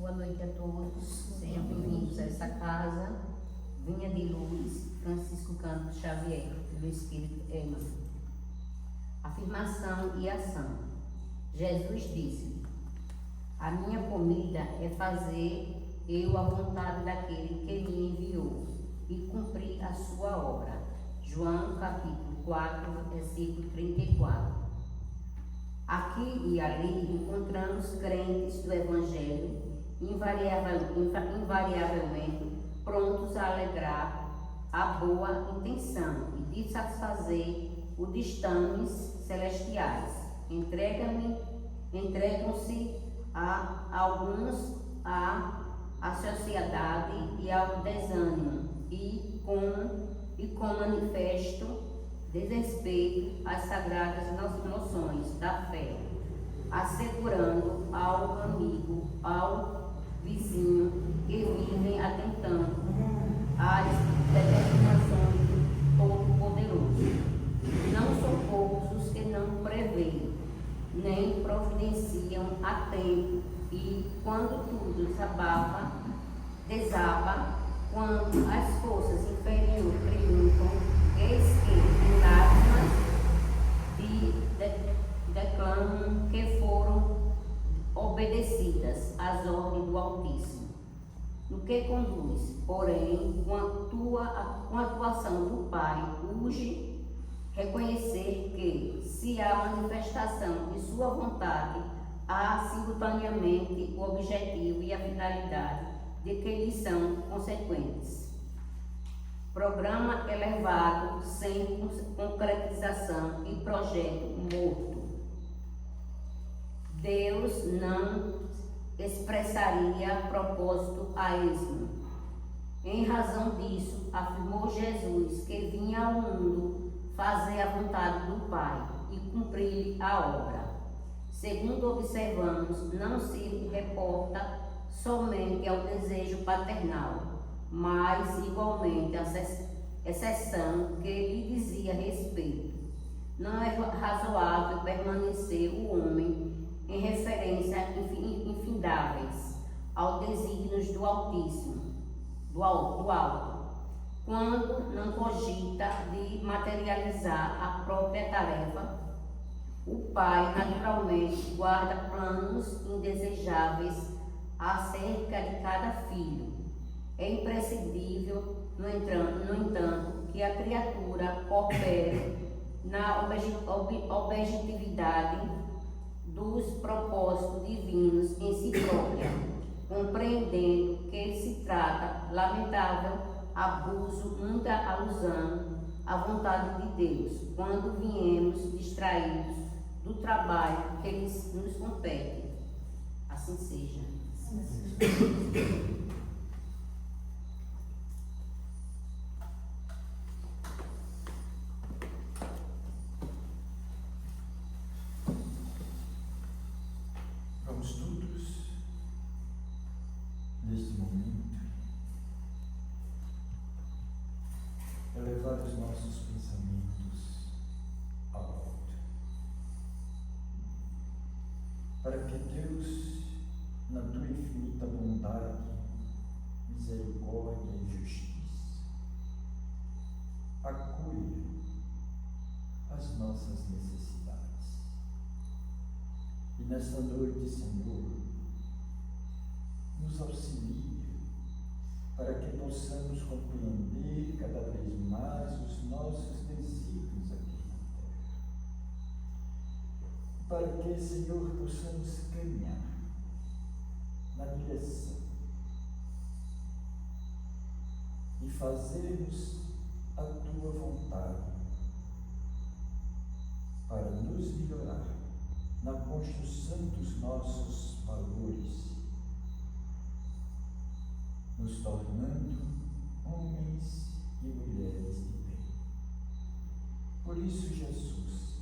Boa noite a todos, sejam bem-vindos a essa casa, Vinha de Luz, Francisco Campos Xavier, do Espírito Emmanuel. Afirmação e ação. Jesus disse: a minha comida é fazer eu a vontade daquele que me enviou e cumprir a sua obra. João capítulo 4, versículo 34. Aqui e ali encontramos crentes do Evangelho invariavelmente prontos a alegrar a boa intenção e de satisfazer os ditames celestiais. Entregam-se a alguns à sociedade e ao desânimo e com manifesto desrespeito às sagradas noções da fé, assegurando ao amigo, ao vizinho que vivem atentando às determinações do Todo-Poderoso. Não são poucos os que não preveem, nem providenciam a tempo, e quando tudo desaba, quando as forças inferiores triunfam, eis que em lágrimas declamam que foram obedecidas às ordens do Altíssimo. No que conduz, porém, com a atuação do Pai, urge reconhecer que, se há manifestação de sua vontade, há simultaneamente o objetivo e a finalidade de que lhes são consequentes. Programa elevado sem concretização e projeto morto. Deus não expressaria propósito a esmo. Em razão disso, afirmou Jesus que vinha ao mundo fazer a vontade do Pai e cumprir a obra. Segundo observamos, não se reporta somente ao desejo paternal, mas igualmente a exceção que lhe dizia respeito. Não é razoável permanecer o homem em referência infindáveis aos desígnios do Altíssimo, do Alto, quando não cogita de materializar a própria tarefa. O Pai naturalmente guarda planos indesejáveis acerca de cada filho. É imprescindível, no entanto, que a criatura coopere na objetividade dos propósitos divinos em si própria, compreendendo que se trata lamentável abuso, muita alusão à vontade de Deus, quando viemos distraídos do trabalho que nos compete. Assim seja. Vamos todos, neste momento, elevar os nossos pensamentos ao alto, para que Deus, na tua infinita bondade, misericórdia e justiça, acolha as nossas necessidades. E nesta noite, Senhor, nos auxilie para que possamos compreender cada vez mais os nossos desígnios aqui na terra. Para que, Senhor, possamos caminhar na direção e fazermos a tua vontade para nos melhorar na construção dos nossos valores, nos tornando homens e mulheres de bem. Por isso, Jesus,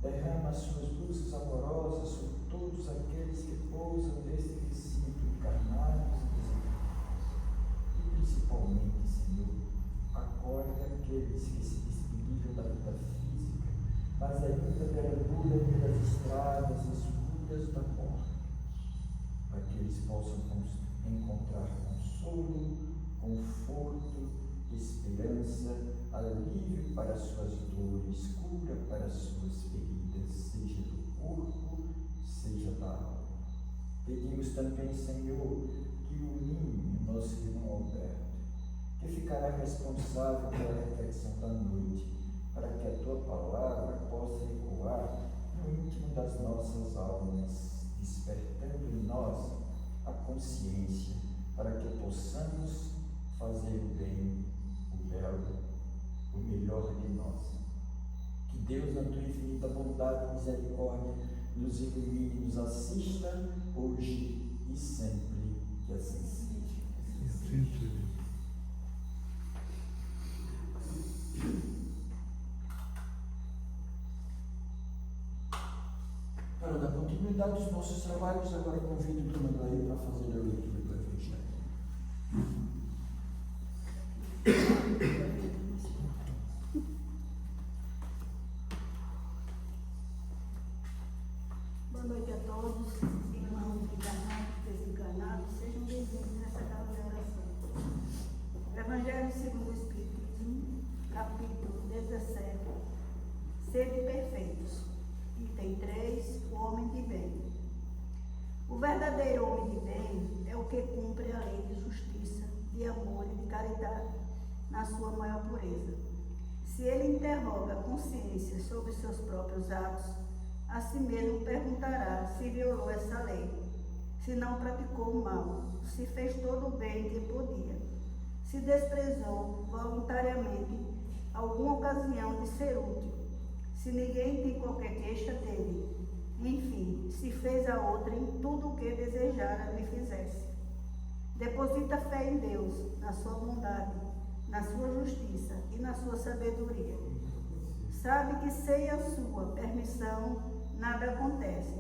derrama as suas luzes amorosas sobre todos aqueles que pousam neste recinto encarnados e desencarnados. E principalmente, Senhor, acolhe aqueles que se despediram da vida física, mas ainda deambulam pelas estradas escuras da morte, para que eles possam encontrar consolo, conforto, esperança, alívio para suas dores, cura para suas feridas, seja do corpo, seja da alma. Pedimos também, Senhor, que ilumine o nosso irmão Alberto, que ficará responsável pela reflexão da noite, para que a tua palavra possa ecoar no íntimo das nossas almas, despertando em nós a consciência, para que possamos fazer o bem, o belo, o melhor de nós. Que Deus, na tua infinita bondade e misericórdia, nos ilumine, nos assista hoje e sempre, que assim seja. Para dar continuidade aos nossos trabalhos, agora convido o Dona Glair para fazer a leitura do Evangelho. Boa noite a todos, irmãos encarnados, desencarnados, sejam bem-vindos nessa casa de oração. Evangelho segundo o Espiritismo, capítulo 17, Sede perfeitos. Item 3, o homem de bem. O verdadeiro homem de bem é o que cumpre a lei de justiça, de amor e de caridade na sua maior pureza. Se ele interroga a consciência sobre seus próprios atos, a si mesmo perguntará se violou essa lei, se não praticou o mal, se fez todo o bem que podia, se desprezou voluntariamente alguma ocasião de ser útil, se ninguém tem qualquer queixa dele, enfim, se fez a outrem tudo o que desejara lhe fizesse. Deposita fé em Deus, na sua bondade, na sua justiça e na sua sabedoria. Sabe que sem a sua permissão nada acontece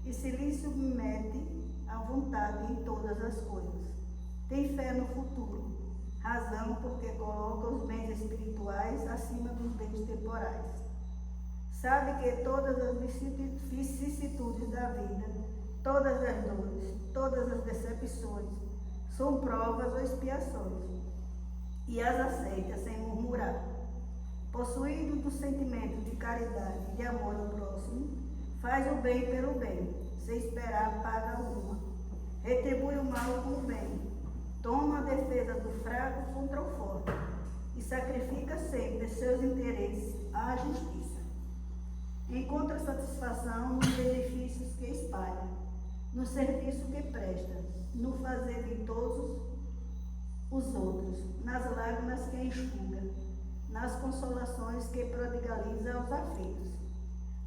e se lhe submete à vontade em todas as coisas. Tem fé no futuro, razão porque coloca os bens espirituais acima dos bens temporais. Sabe que todas as vicissitudes da vida, todas as dores, todas as decepções, são provas ou expiações, e as aceita sem murmurar. Possuído do sentimento de caridade e de amor ao próximo, faz o bem pelo bem, sem esperar paga alguma. Retribui o mal com o bem, toma a defesa do fraco contra o forte, e sacrifica sempre seus interesses à justiça. Encontra satisfação nos benefícios que espalha, no serviço que presta, no fazer ditosos os outros, nas lágrimas que enxuga, nas consolações que prodigaliza aos aflitos.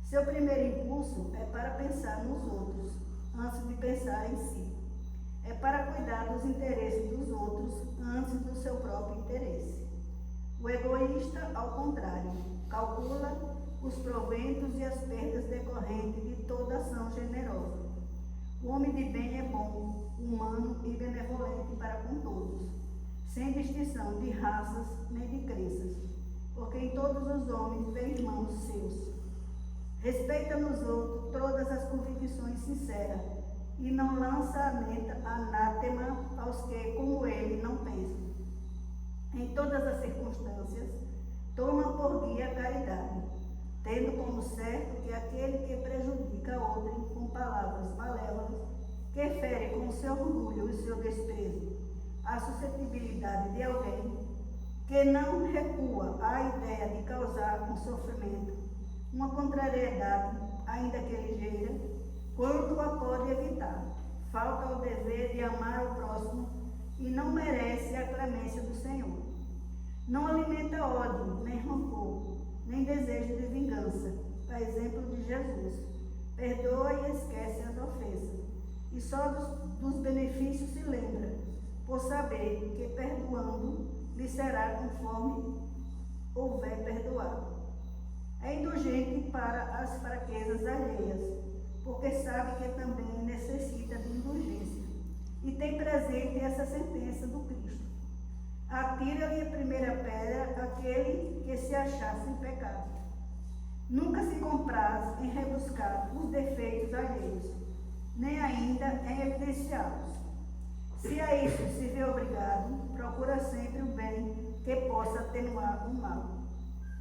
Seu primeiro impulso é para pensar nos outros, antes de pensar em si. É para cuidar dos interesses dos outros, antes do seu próprio interesse. O egoísta, ao contrário, calcula os proventos e as perdas decorrentes de toda ação generosa. O homem de bem é bom, humano e benevolente para com todos, sem distinção de raças nem de crenças, porque em todos os homens vê irmãos seus. Respeita nos outros todas as convicções sinceras e não lança anátema aos que, como ele, não pensam. Em todas as circunstâncias, toma por guia a caridade, tendo como certo que aquele que prejudica outrem com palavras malévolas, que fere com seu orgulho e seu desprezo a suscetibilidade de alguém, que não recua à ideia de causar um sofrimento, uma contrariedade, ainda que ligeira, quando a pode evitar, falta ao dever de amar o próximo e não merece a clemência do Senhor. Não alimenta ódio, nem rancor, nem desejo de vingança, a exemplo de Jesus. Perdoa e esquece as ofensas, e só dos benefícios se lembra, por saber que perdoando lhe será conforme houver perdoado. É indulgente para as fraquezas alheias, porque sabe que também necessita de indulgência, e tem presente essa sentença do Cristo. Atira-lhe a primeira pedra aquele que se achar sem pecado. Nunca se compraz em rebuscar os defeitos alheios, nem ainda em evidenciá-los. Se a isso se vê obrigado, procura sempre o bem que possa atenuar o mal.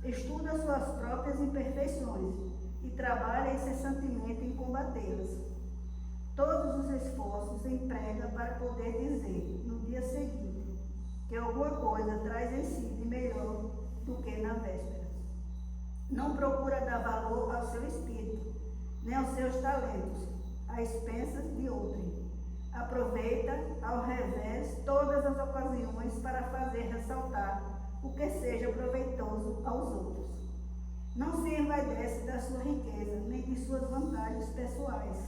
Estuda suas próprias imperfeições e trabalha incessantemente em combatê-las. Todos os esforços emprega para poder dizer, no dia seguinte, que alguma coisa traz em si de melhor do que na véspera. Não procura dar valor ao seu espírito, nem aos seus talentos, a expensas de outrem. Aproveita, ao revés, todas as ocasiões para fazer ressaltar o que seja proveitoso aos outros. Não se envaidece da sua riqueza, nem de suas vantagens pessoais,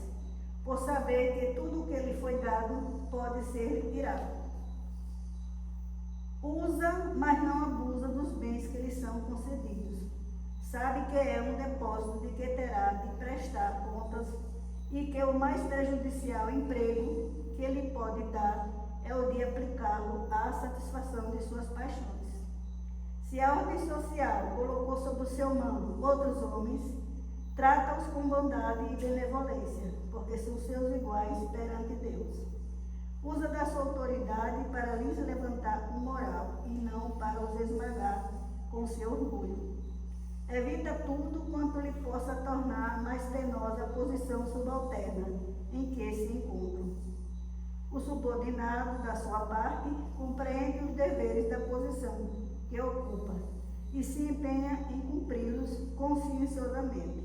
por saber que tudo o que lhe foi dado pode ser tirado. Usa, mas não abusa dos bens que lhe são concedidos. Sabe que é um depósito de que terá de prestar contas e que o mais prejudicial emprego que lhe pode dar é o de aplicá-lo à satisfação de suas paixões. Se a ordem social colocou sob o seu mando outros homens, trata-os com bondade e benevolência, porque são seus iguais perante Deus. Usa da sua autoridade para lhes levantar o moral e não para os esmagar com seu orgulho. Evita tudo quanto lhe possa tornar mais penosa a posição subalterna em que se encontram. O subordinado, da sua parte, compreende os deveres da posição que ocupa e se empenha em cumpri-los conscienciosamente.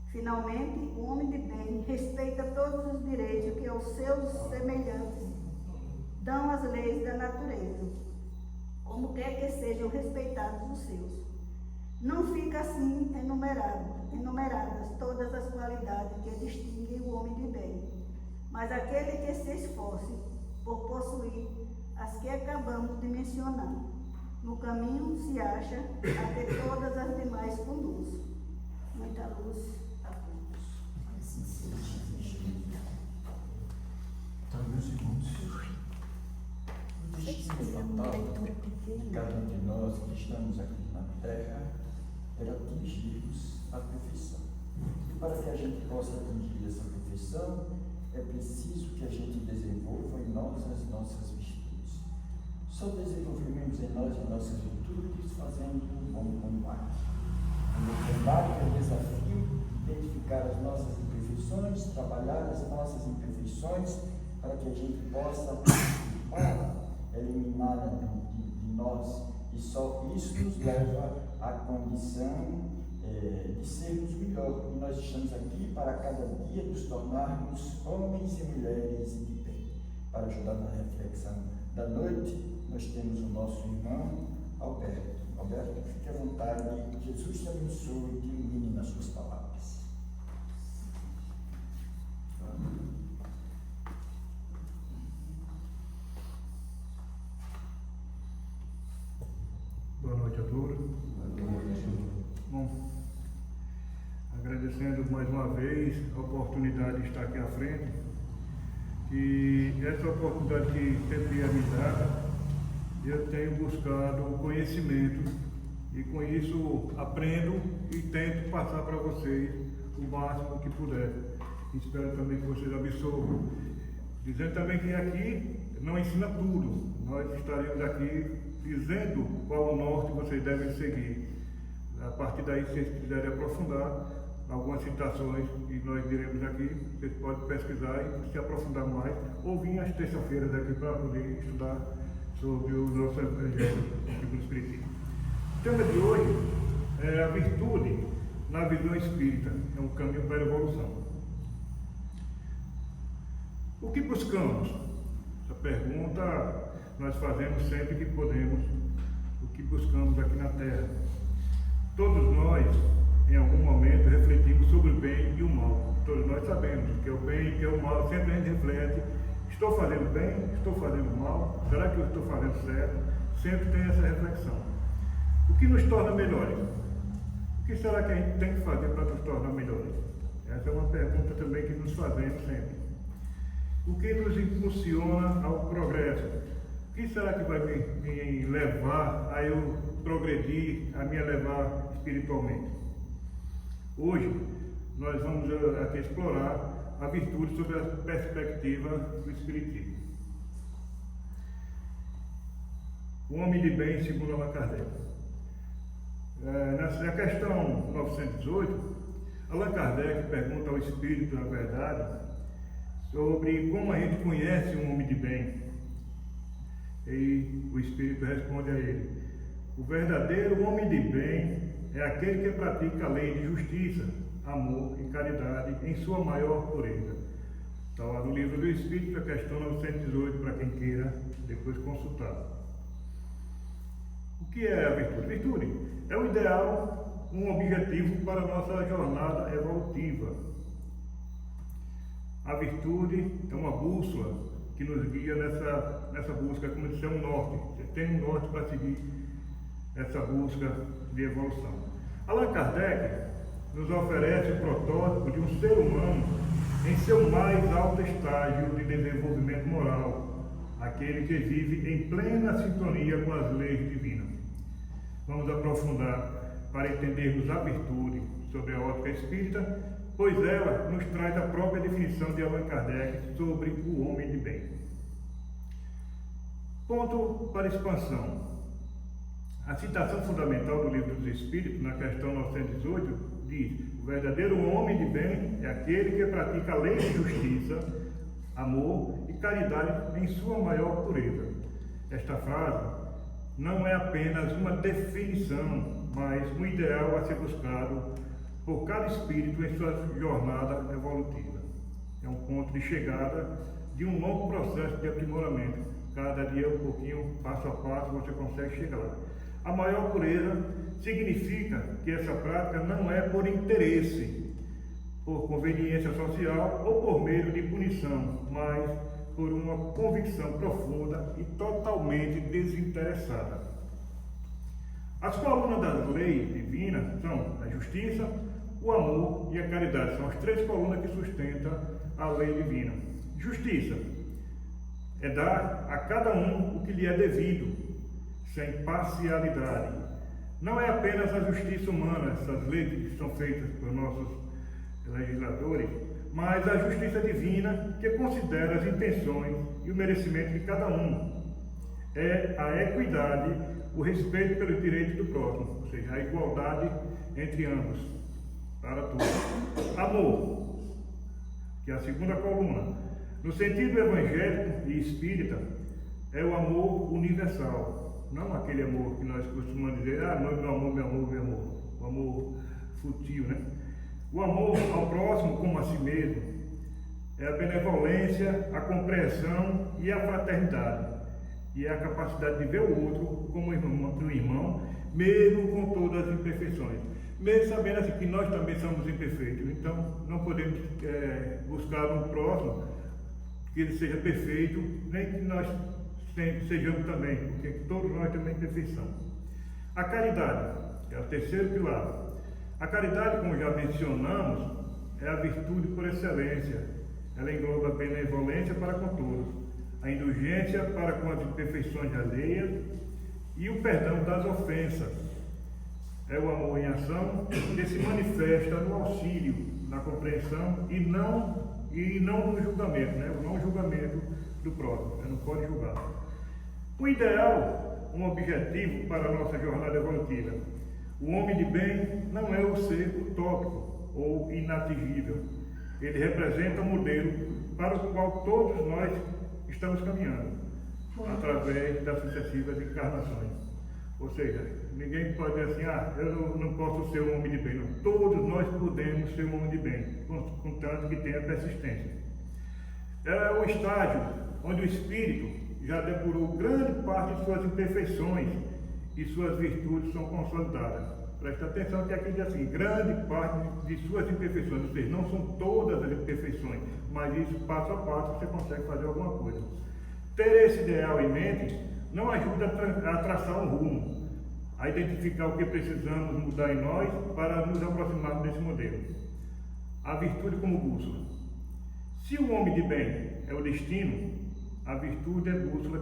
Finalmente, o homem de bem respeita todos os direitos que aos seus semelhantes dão as leis da natureza, como quer que sejam respeitados os seus. Não fica assim enumeradas todas as qualidades que distinguem o homem de bem, mas aquele que se esforce por possuir as que acabamos de mencionar, no caminho se acha a que todas as demais conduzem. Muita luz a todos. Assim seja. 30 segundos. O destino fatal de cada um de nós que estamos aqui na Terra era atingirmos a perfeição. E para que a gente possa atingir essa perfeição, é preciso que a gente desenvolva em nós as nossas virtudes. Só desenvolvemos em nós as nossas virtudes fazendo um bom combate. No combate é o desafio de identificar as nossas imperfeições, trabalhar as nossas imperfeições para que a gente possa eliminá-la de nós. E só isso nos leva à condição de sermos melhor. E nós estamos aqui para cada dia nos tornarmos homens e mulheres de bem. Para ajudar na reflexão da noite, nós temos o nosso irmão Alberto. Alberto, fique à vontade. Jesus te abençoe e te ilumine nas suas palavras. Boa noite a todos. Bom, agradecendo mais uma vez a oportunidade de estar aqui à frente, e essa oportunidade que sempre é me dada, eu tenho buscado o conhecimento e com isso aprendo e tento passar para vocês o máximo que puder. Espero também que vocês absorvam. Dizendo também que aqui não ensina tudo, nós estaremos aqui dizendo qual o norte vocês devem seguir. A partir daí, se vocês quiserem aprofundar, algumas citações que nós diremos aqui, vocês podem pesquisar e se aprofundar mais, ou vir às terças-feiras aqui para poder estudar sobre o nosso Evangelho segundo o Espiritismo. O tema de hoje é a virtude na visão espírita, é um caminho para a evolução. O que buscamos? Essa pergunta nós fazemos sempre que podemos. O que buscamos aqui na Terra? Todos nós, em algum momento, refletimos sobre o bem e o mal. Todos nós sabemos que é o bem e que é o mal. Sempre a gente reflete: estou fazendo bem? Estou fazendo mal? Será que eu estou fazendo certo? Sempre tem essa reflexão. O que nos torna melhores? O que será que a gente tem que fazer para nos tornar melhores? Essa é uma pergunta também que nos fazemos sempre. O que nos impulsiona ao progresso? O que será que vai me levar a eu progredir, a me elevar espiritualmente? Hoje, nós vamos aqui explorar a virtude sob a perspectiva do Espiritismo. O homem de bem, segundo Allan Kardec. Na questão 918, Allan Kardec pergunta ao Espírito da Verdade sobre como a gente conhece um homem de bem. E o Espírito responde a ele: o verdadeiro homem de bem é aquele que pratica a lei de justiça, amor e caridade em sua maior pureza. Está lá no livro do Espírito, a questão 918, para quem queira depois consultar. O que é a virtude? Virtude é o ideal, um objetivo para a nossa jornada evolutiva. A virtude é uma bússola que nos guia nessa busca, como se é um norte. Você tem um norte para seguir essa busca de evolução. Allan Kardec nos oferece o protótipo de um ser humano em seu mais alto estágio de desenvolvimento moral, aquele que vive em plena sintonia com as leis divinas. Vamos aprofundar para entendermos a virtude sobre a ótica espírita, pois ela nos traz a própria definição de Allan Kardec sobre o homem de bem. Ponto para expansão. A citação fundamental do Livro dos Espíritos, na questão 918, diz: o verdadeiro homem de bem é aquele que pratica a lei de justiça, amor e caridade em sua maior pureza. Esta frase não é apenas uma definição, mas um ideal a ser buscado por cada espírito em sua jornada evolutiva. É um ponto de chegada de um longo processo de aprimoramento. Cada dia um pouquinho, passo a passo, você consegue chegar lá. A maior pureza significa que essa prática não é por interesse, por conveniência social ou por meio de punição, mas por uma convicção profunda e totalmente desinteressada. As colunas das leis divinas são a justiça, o amor e a caridade. São as três colunas que sustentam a lei divina. Justiça é dar a cada um o que lhe é devido, sem parcialidade. Não é apenas a justiça humana, essas leis que são feitas por nossos legisladores, mas a justiça divina, que considera as intenções e o merecimento de cada um. É a equidade, o respeito pelos direitos do próximo, ou seja, a igualdade entre ambos, para todos. Amor, que é a segunda coluna. No sentido evangélico e espírita, é o amor universal, não aquele amor que nós costumamos dizer: meu amor, meu amor, meu amor, o amor fútil, né? O amor ao próximo como a si mesmo é a benevolência, a compreensão e a fraternidade, e é a capacidade de ver o outro como um irmão, mesmo com todas as imperfeições, mesmo sabendo assim que nós também somos imperfeitos. Então não podemos buscar um próximo que ele seja perfeito, nem que nós sejamos também, porque todos nós temos imperfeição. A caridade é o terceiro pilar. A caridade, como já mencionamos, é a virtude por excelência. Ela engloba a benevolência para com todos, a indulgência para com as imperfeições alheias e o perdão das ofensas. É o amor em ação que se manifesta no auxílio, na compreensão e não no julgamento, né? O não julgamento do próximo. Você não pode julgar. O ideal, um objetivo para a nossa jornada evolutiva. O homem de bem não é o ser utópico ou inatingível. Ele representa um modelo para o qual todos nós estamos caminhando, através das sucessivas encarnações. Ou seja, ninguém pode dizer assim: eu não posso ser um homem de bem. Não. Todos nós podemos ser um homem de bem, contanto que tenha persistência. É o estágio onde o espírito já depurou grande parte de suas imperfeições e suas virtudes são consolidadas. Presta atenção que aqui diz assim: grande parte de suas imperfeições, ou seja, não são todas as imperfeições, mas isso passo a passo você consegue fazer alguma coisa. Ter esse ideal em mente não ajuda a traçar um rumo, a identificar o que precisamos mudar em nós para nos aproximarmos desse modelo. A virtude como bússola. Se o homem de bem é o destino, a virtude é a bússola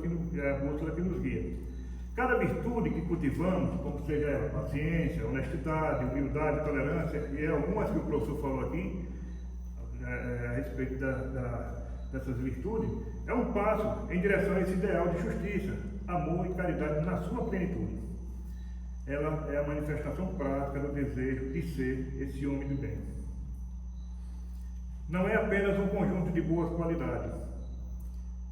que nos guia. Cada virtude que cultivamos, como seja a paciência, a honestidade, a humildade, a tolerância, e algumas que o professor falou aqui, a respeito dessas virtudes, é um passo em direção a esse ideal de justiça, amor e caridade na sua plenitude. Ela é a manifestação prática do desejo de ser esse homem do bem. Não é apenas um conjunto de boas qualidades.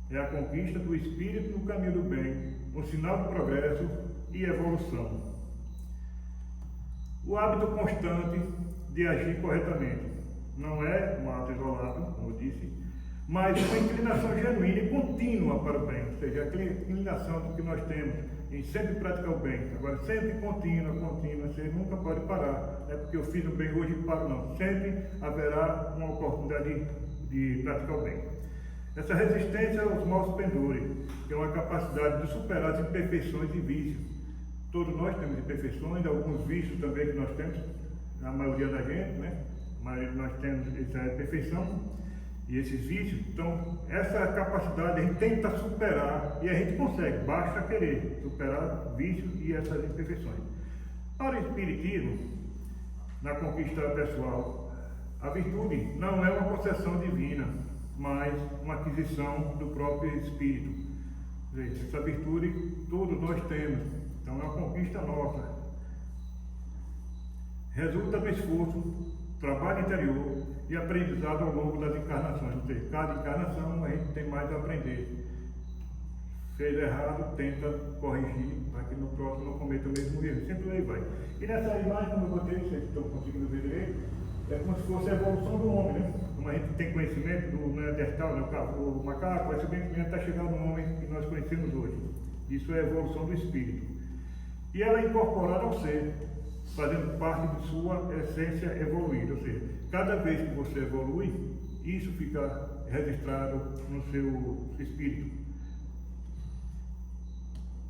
É a conquista do espírito no caminho do bem, um sinal de progresso e evolução. O hábito constante de agir corretamente não é um ato isolado, como eu disse, mas uma inclinação genuína e contínua para o bem, ou seja, aquela inclinação que nós temos em sempre praticar o bem. Agora, sempre contínua, você nunca pode parar. Não é porque eu fiz o bem hoje e paro, não. Sempre haverá uma oportunidade de praticar o bem. Essa resistência aos maus pendores, que é uma capacidade de superar as imperfeições e vícios. Todos nós temos imperfeições, alguns vícios também que nós temos, a maioria da gente, né? Mas nós temos essa imperfeição e esses vícios. Então, essa capacidade a gente tenta superar e a gente consegue, basta querer superar vícios e essas imperfeições. Para o Espiritismo, na conquista pessoal, a virtude não é uma concessão divina, mas uma aquisição do próprio Espírito. Essa virtude todos nós temos, então é uma conquista nossa. Resulta do esforço, trabalho interior e aprendizado ao longo das encarnações. Ou seja, cada encarnação a gente tem mais a aprender. Fez errado, tenta corrigir, para que no próximo não cometa o mesmo erro. Sempre aí vai. E nessa imagem, como eu botei, vocês estão conseguindo ver direito, é como se fosse a evolução do homem, né? Como a gente tem conhecimento do Neandertal, né? O macaco, esse conhecimento está chegando no homem que nós conhecemos hoje. Isso é a evolução do espírito. E ela é incorporada ao ser, fazendo parte de sua essência evoluída. Ou seja, cada vez que você evolui, isso fica registrado no seu espírito.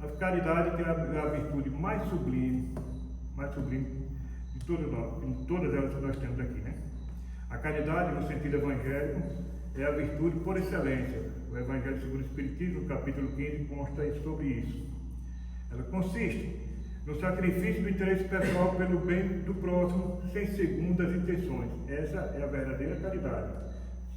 A caridade é a virtude mais sublime de todas elas que nós temos aqui, né? A caridade, no sentido evangélico, é a virtude por excelência. O Evangelho segundo o Espiritismo, no capítulo 15, consta sobre isso. Ela consiste no sacrifício do interesse pessoal pelo bem do próximo, sem segundas intenções. Essa é a verdadeira caridade.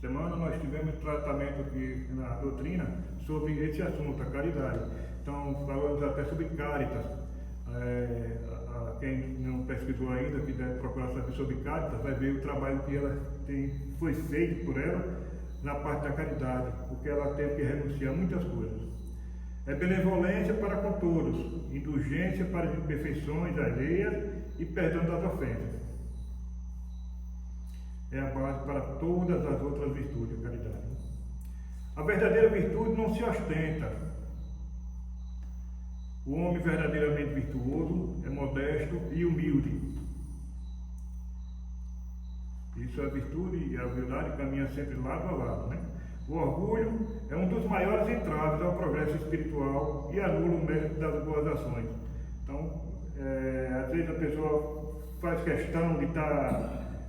Semana nós tivemos tratamento aqui na doutrina sobre esse assunto, a caridade. Então, falamos até sobre Caritas. Quem não pesquisou ainda, que deve procurar saber sobre Caritas, vai ver o trabalho que ela foi feito por ela na parte da caridade, porque ela teve que renunciar a muitas coisas. É benevolência para com todos, indulgência para as imperfeições alheias e perdão das ofensas. É a base para todas as outras virtudes, a caridade. A verdadeira virtude não se ostenta. O homem verdadeiramente virtuoso é modesto e humilde. Isso é a virtude e a humildade caminham sempre lado a lado, né? O orgulho é um dos maiores entraves ao progresso espiritual e anula o mérito das boas ações. Então, às vezes a pessoa faz questão de estar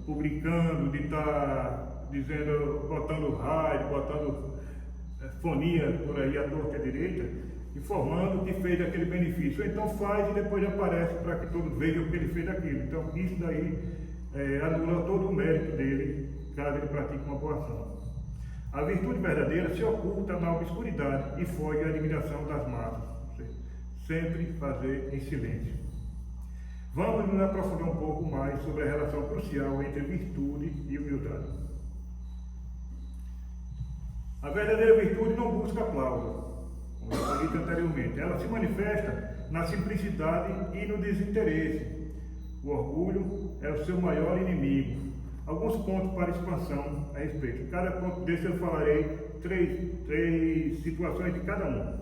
publicando, de estar dizendo, botando rádio, botando fonia por aí à torta e à direita, informando que fez aquele benefício. Ou então faz e depois aparece para que todos vejam que ele fez aquilo. Então, isso daí anula todo o mérito dele, caso ele pratique uma boa ação. A virtude verdadeira se oculta na obscuridade e foge à admiração das massas. Sempre fazer em silêncio. Vamos nos aprofundar um pouco mais sobre a relação crucial entre virtude e humildade. A verdadeira virtude não busca aplauso, como eu falei anteriormente. Ela se manifesta na simplicidade e no desinteresse. O orgulho é o seu maior inimigo. Alguns pontos para expansão a respeito. Cada ponto desse eu falarei três situações de cada um.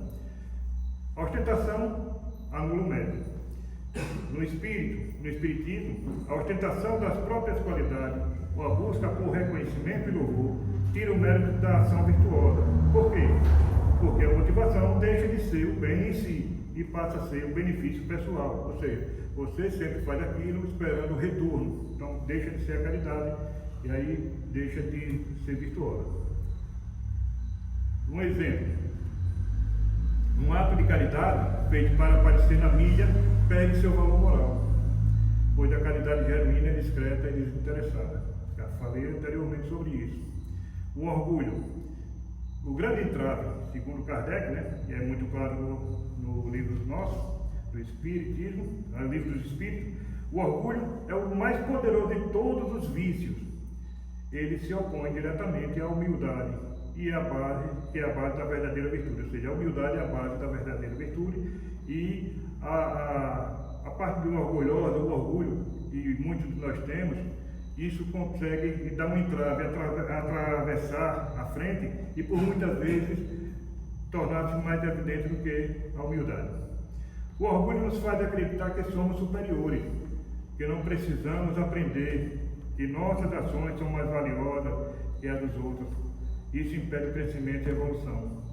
A ostentação anula o mérito. No espiritismo, a ostentação das próprias qualidades ou a busca por reconhecimento e louvor tira o mérito da ação virtuosa. Por quê? Porque a motivação deixa de ser o bem em si e passa a ser o benefício pessoal. Ou seja, você sempre faz aquilo esperando o retorno. Então deixa de ser a caridade e aí deixa de ser virtuosa. Um exemplo. Um ato de caridade feito para aparecer na mídia perde seu valor moral, pois a caridade genuína é discreta e desinteressada. Já falei anteriormente sobre isso. O orgulho O grande entrave, segundo Kardec, né, e é muito claro no livro nosso, do Espiritismo, no livro dos Espíritos, o orgulho é o mais poderoso de todos os vícios. Ele se opõe diretamente à humildade, e a base, que é a base da verdadeira virtude, ou seja, a humildade é a base da verdadeira virtude, e a parte do orgulhoso, o orgulho, e muitos de nós temos, isso consegue dar um entrave, atravessar a frente e por muitas vezes tornar-se mais evidente do que a humildade. O orgulho nos faz acreditar que somos superiores, que não precisamos aprender, que nossas ações são mais valiosas que as dos outros. Isso impede o crescimento e a evolução.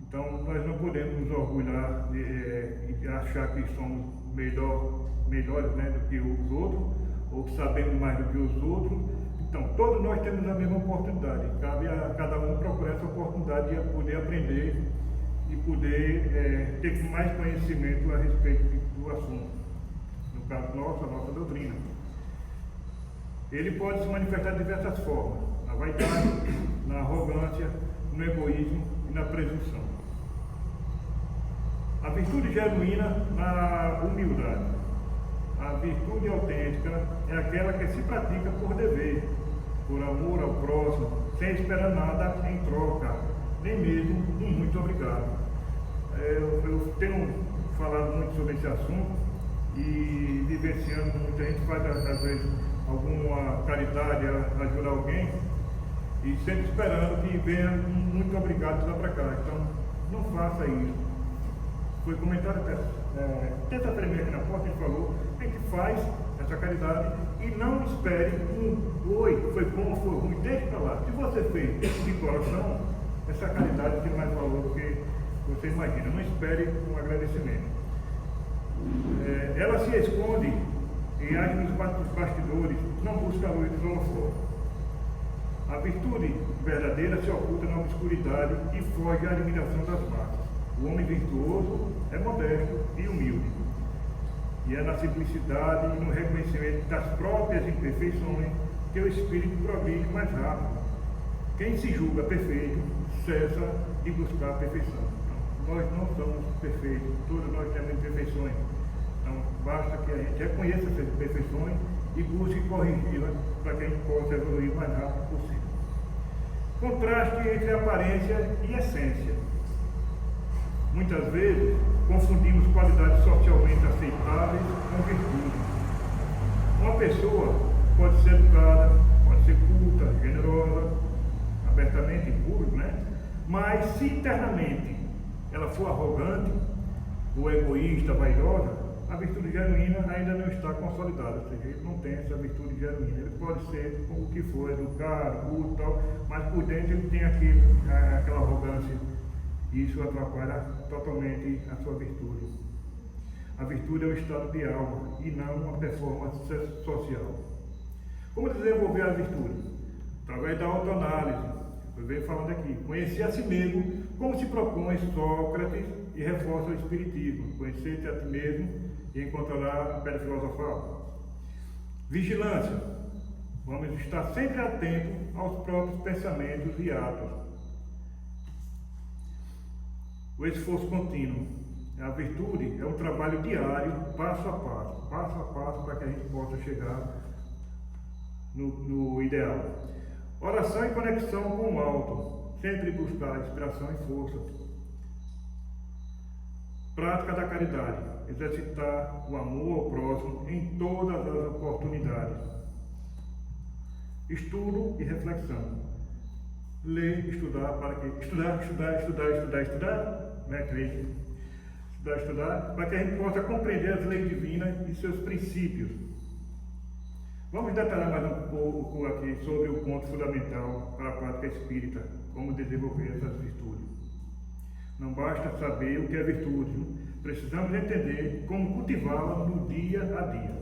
Então, nós não podemos nos orgulhar e achar que somos melhores, né, do que os outros, ou que sabemos mais do que os outros. Então, todos nós temos a mesma oportunidade. Cabe a cada um procurar essa oportunidade de poder aprender e poder ter mais conhecimento a respeito do assunto. No caso nosso, a nossa doutrina. Ele pode se manifestar de diversas formas: na vaidade, na arrogância, no egoísmo e na presunção. A virtude genuína na humildade. A virtude autêntica é aquela que se pratica por dever, por amor ao próximo, sem esperar nada em troca, nem mesmo um muito obrigado. Eu tenho falado muito sobre esse assunto e vivenciando, muita gente faz às vezes alguma caridade, ajudar alguém, e sempre esperando que venha um muito obrigado lá para cá. Então, não faça isso. Foi comentado terça-feira aqui na porta, ele falou, a gente faz essa caridade e não espere oi, foi bom, foi ruim, deixa para lá. Se você fez de coração, essa caridade tem mais valor do que você imagina. Não espere um agradecimento. Ela se esconde e age nos bastidores, não busca a luz dos holofotes. A virtude verdadeira se oculta na obscuridade e foge à admiração das massas. O homem virtuoso é modesto e humilde, e é na simplicidade e no reconhecimento das próprias imperfeições que o espírito progride mais rápido. Quem se julga perfeito cessa de buscar a perfeição. Então, nós não somos perfeitos, todos nós temos imperfeições. Então, basta que a gente reconheça essas imperfeições e busque corrigi-las para que a gente possa evoluir o mais rápido possível. Contraste entre aparência e essência. Muitas vezes confundimos qualidades socialmente aceitáveis com virtude. Uma pessoa pode ser educada, pode ser culta, generosa, abertamente em público, né? Mas se internamente ela for arrogante ou egoísta, vaidosa, a virtude genuína ainda não está consolidada. Ou seja, ele não tem essa virtude genuína. Ele pode ser o que for, educado, culto, tal, mas por dentro ele tem aquela arrogância. Isso atrapalha totalmente a sua virtude. A virtude é um estado de alma e não uma performance social. Como desenvolver a virtude? Através da autoanálise. Eu venho falando aqui. Conhecer a si mesmo, como se propõe Sócrates e reforça o Espiritismo. Conhecer-te a ti mesmo e encontrará a pedra filosofal. Vigilância. Vamos estar sempre atentos aos próprios pensamentos e atos. O esforço contínuo. A virtude é um trabalho diário, passo a passo, para que a gente possa chegar no ideal. Oração e conexão com o alto, sempre buscar inspiração e força. Prática da caridade, exercitar o amor ao próximo em todas as oportunidades. Estudo e reflexão. Ler, estudar, para que estudar, né? Estudar, para que a gente possa compreender as leis divinas e seus princípios. Vamos detalhar mais um pouco aqui sobre o ponto fundamental para a prática espírita, como desenvolver essas virtudes. Não basta saber o que é virtude, precisamos entender como cultivá-la no dia a dia.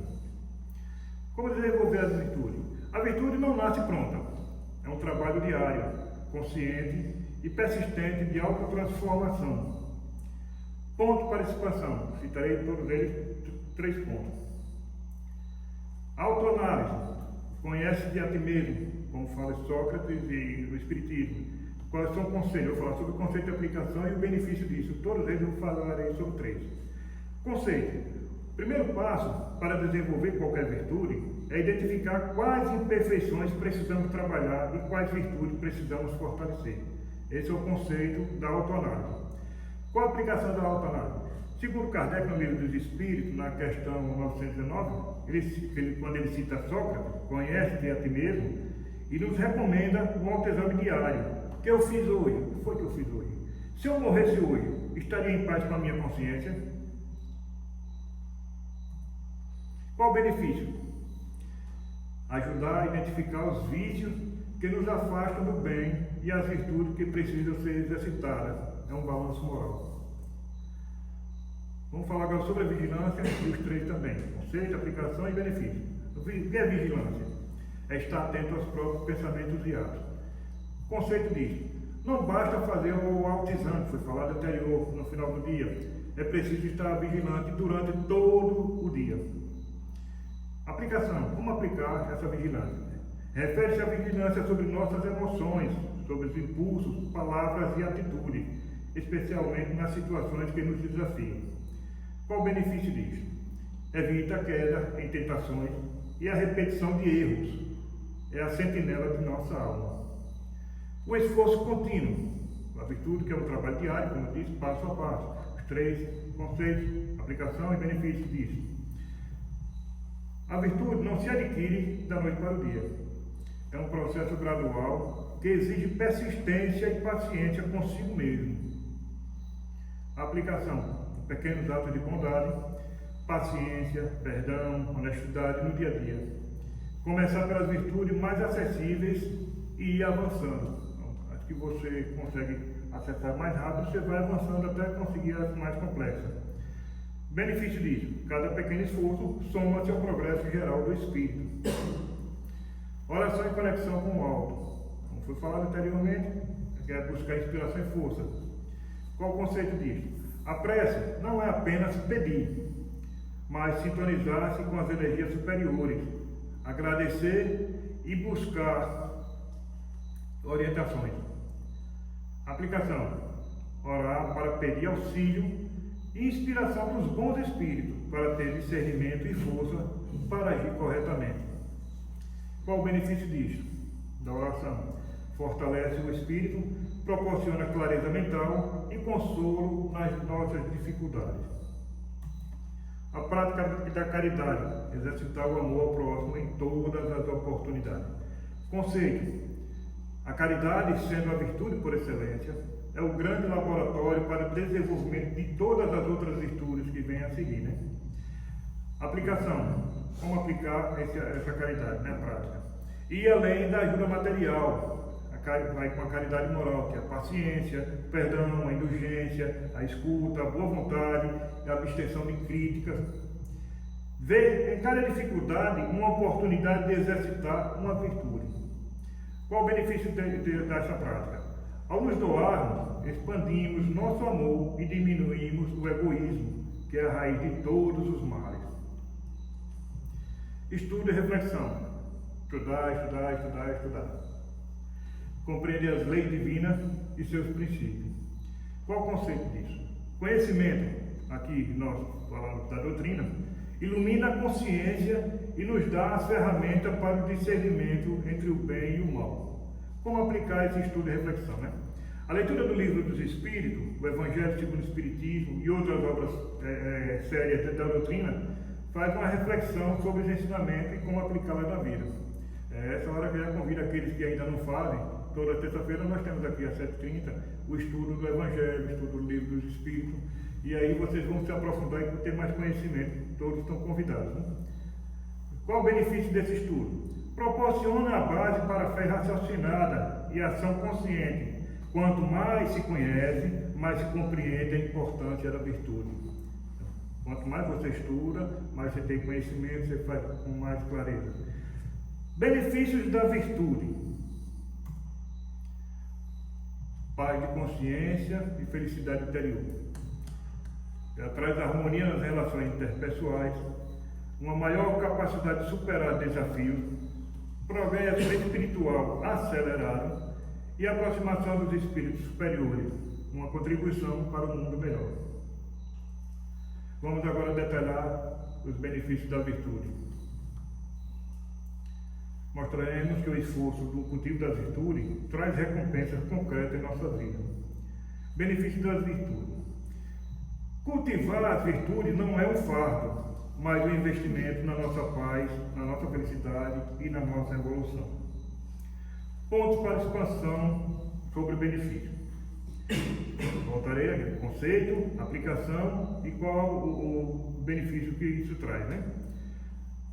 Como desenvolver as virtudes? A virtude não nasce pronta, é um trabalho diário, consciente e persistente de autotransformação. Ponto para participação. Citarei todos eles 3 pontos. Autoanálise. Conhece-te a ti mesmo, como fala Sócrates e no Espiritismo. Quais são os conceitos? Eu vou falar sobre o conceito de aplicação e o benefício disso. Todos eles eu falarei sobre 3. Conceito. O primeiro passo para desenvolver qualquer virtude é identificar quais imperfeições precisamos trabalhar e quais virtudes precisamos fortalecer. Esse é o conceito da autoanálise. Qual a aplicação da autoanálise? Segundo Kardec, no Livro dos Espíritos, na questão 909, quando ele cita Sócrates, conhece-te a ti mesmo, e nos recomenda um autoexame diário. O que eu fiz hoje? O que foi que eu fiz hoje? Se eu morresse hoje, estaria em paz com a minha consciência? Qual o benefício? Ajudar a identificar os vícios que nos afastam do bem e as virtudes que precisam ser exercitadas. É um balanço moral. Vamos falar agora sobre a vigilância e os 3 também. Conceito, aplicação e benefício. O que é vigilância? É estar atento aos próprios pensamentos e atos. O conceito diz: não basta fazer o autoexame, que foi falado anterior, no final do dia. É preciso estar vigilante durante todo o dia. Aplicação. Como aplicar essa vigilância? Refere-se à vigilância sobre nossas emoções, sobre os impulsos, palavras e atitudes, especialmente nas situações que nos desafiam. Qual o benefício disso? Evita a queda em tentações e a repetição de erros. É a sentinela de nossa alma. O esforço contínuo. A virtude, que é um trabalho diário, como eu disse, passo a passo. Os 3 conceitos, aplicação e benefício disso. A virtude não se adquire da noite para o dia. É um processo gradual que exige persistência e paciência consigo mesmo. A aplicação. Pequenos atos de bondade, paciência, perdão, honestidade no dia a dia. Começar pelas virtudes mais acessíveis e ir avançando. Então, acho que você consegue acessar mais rápido, você vai avançando até conseguir as mais complexas. Benefício disso: cada pequeno esforço soma-se ao progresso geral do espírito. Oração em conexão com o alto. Como foi falado anteriormente, que é buscar inspiração e força. Qual o conceito disso? A prece não é apenas pedir, mas sintonizar-se com as energias superiores, agradecer e buscar orientações. Aplicação: orar para pedir auxílio e inspiração dos bons espíritos para ter discernimento e força para agir corretamente. Qual o benefício disso? Da oração: fortalece o espírito, proporciona clareza mental e consolo nas nossas dificuldades. A prática da caridade: exercitar o amor ao próximo em todas as oportunidades. Conceito: a caridade, sendo a virtude por excelência, é o grande laboratório para o desenvolvimento de todas as outras virtudes que vêm a seguir, né? Aplicação: como aplicar essa caridade na prática? E além da ajuda material, vai com a caridade moral, que é a paciência, o perdão, a indulgência, a escuta, a boa vontade, a abstenção de críticas. Vê em cada dificuldade uma oportunidade de exercitar uma virtude. Qual o benefício dessa prática? Ao nos doarmos, expandimos nosso amor e diminuímos o egoísmo, que é a raiz de todos os males. Estudo e reflexão. Estudar. Compreender as leis divinas e seus princípios. Qual o conceito disso? Conhecimento, aqui nós falamos da doutrina, ilumina a consciência e nos dá as ferramentas para o discernimento entre o bem e o mal. Como aplicar esse estudo e reflexão, né? A leitura do Livro dos Espíritos, o Evangelho segundo o Espiritismo e outras obras sérias da doutrina faz uma reflexão sobre os ensinamentos e como aplicá-la na vida. Essa hora que eu convido aqueles que ainda não fazem. Toda terça-feira nós temos aqui às 7h30 o estudo do Evangelho, o estudo do Livro dos Espíritos, e aí vocês vão se aprofundar e ter mais conhecimento. Todos estão convidados, né? Qual o benefício desse estudo? Proporciona a base para a fé raciocinada e ação consciente. Quanto mais se conhece, mais se compreende a importância da virtude. Quanto mais você estuda, mais você tem conhecimento, você faz com mais clareza. Benefícios da virtude: paz de consciência e felicidade interior. Ela traz harmonia nas relações interpessoais, uma maior capacidade de superar desafios, progresso espiritual acelerado e a aproximação dos espíritos superiores, uma contribuição para um mundo melhor. Vamos agora detalhar os benefícios da virtude. Mostraremos que o esforço do cultivo das virtudes traz recompensas concretas em nossa vida. Benefícios das virtudes. Cultivar as virtudes não é um fardo, mas um investimento na nossa paz, na nossa felicidade e na nossa evolução. Pontos para expansão sobre o benefício. Voltarei aqui, conceito, aplicação e qual o benefício que isso traz, né?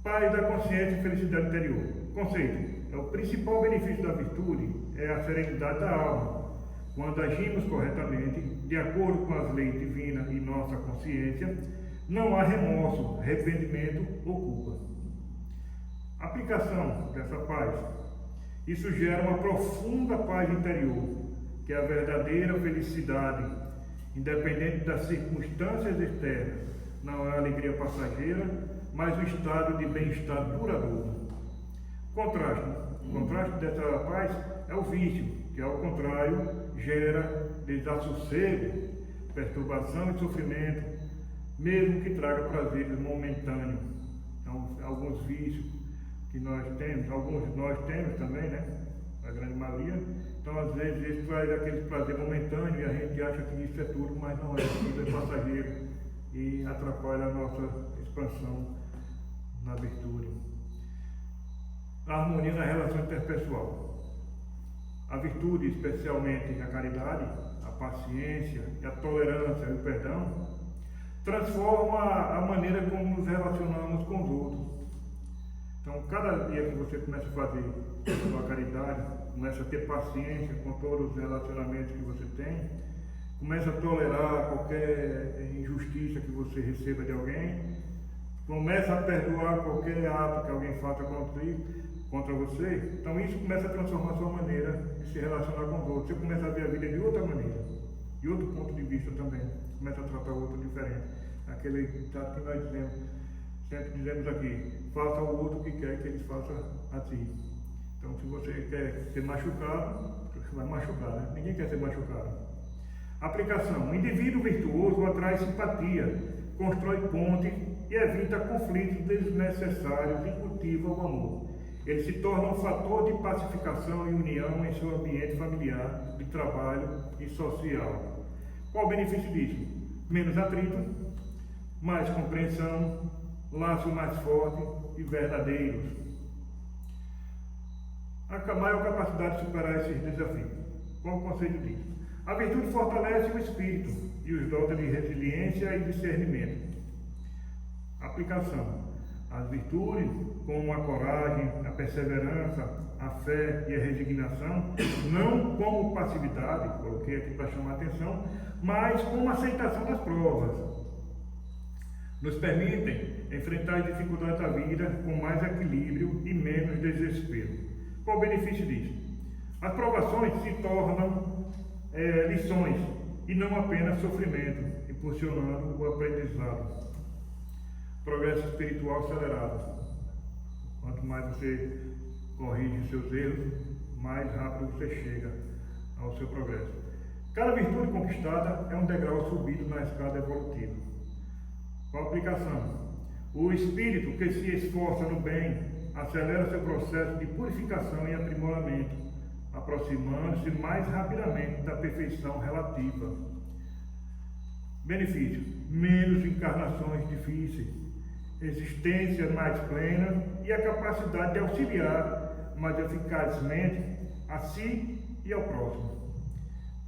Paz da consciência e felicidade interior. Conceito. O principal benefício da virtude é a serenidade da alma. Quando agimos corretamente, de acordo com as leis divinas e nossa consciência, não há remorso, arrependimento ou culpa. Aplicação dessa paz. Isso gera uma profunda paz interior, que é a verdadeira felicidade, independente das circunstâncias externas. Não é alegria passageira, mas um estado de bem-estar duradouro. Contraste. O contraste dessa paz é o vício, que ao contrário gera desassossego, perturbação e sofrimento, mesmo que traga prazeres momentâneos. Então, alguns vícios que nós temos, alguns nós temos também, né? A grande maioria. Então, às vezes, isso traz aquele prazer momentâneo e a gente acha que isso é tudo, mas não é, tudo é passageiro e atrapalha a nossa expansão na virtude. A harmonia na relação interpessoal. A virtude, especialmente a caridade, a paciência, a tolerância e o perdão, transforma a maneira como nos relacionamos com os outros. Então, cada dia que você começa a fazer a sua caridade, começa a ter paciência com todos os relacionamentos que você tem, começa a tolerar qualquer injustiça que você receba de alguém, começa a perdoar qualquer ato que alguém faça contra você, então isso começa a transformar a sua maneira de se relacionar com os outros. Você começa a ver a vida de outra maneira, de outro ponto de vista também, começa a tratar o outro diferente. Aquele ditado que nós dizemos, sempre dizemos aqui, faça ao outro o que quer que ele faça a ti. Então, se você quer ser machucado, você vai machucar, né? Ninguém quer ser machucado. Aplicação. O indivíduo virtuoso atrai simpatia, constrói pontes e evita conflitos desnecessários e cultiva o amor. Ele se torna um fator de pacificação e união em seu ambiente familiar, de trabalho e social. Qual o benefício disso? Menos atrito, mais compreensão, laços mais fortes e verdadeiros. A maior capacidade de superar esses desafios. Qual o conceito disso? A virtude fortalece o espírito e os dota de resiliência e discernimento. Aplicação. As virtudes, como a coragem, a perseverança, a fé e a resignação, não como passividade, coloquei aqui para chamar a atenção, mas como aceitação das provas. Nos permitem enfrentar as dificuldades da vida com mais equilíbrio e menos desespero. Qual o benefício disso? As provações se tornam lições e não apenas sofrimento, impulsionando o aprendizado. Progresso espiritual acelerado. Quanto mais você corrige seus erros, mais rápido você chega ao seu progresso. Cada virtude conquistada é um degrau subido na escada evolutiva. Qual a aplicação? O espírito que se esforça no bem acelera seu processo de purificação e aprimoramento, aproximando-se mais rapidamente da perfeição relativa. Benefício: menos encarnações difíceis, existência mais plena e a capacidade de auxiliar mais eficazmente a si e ao próximo.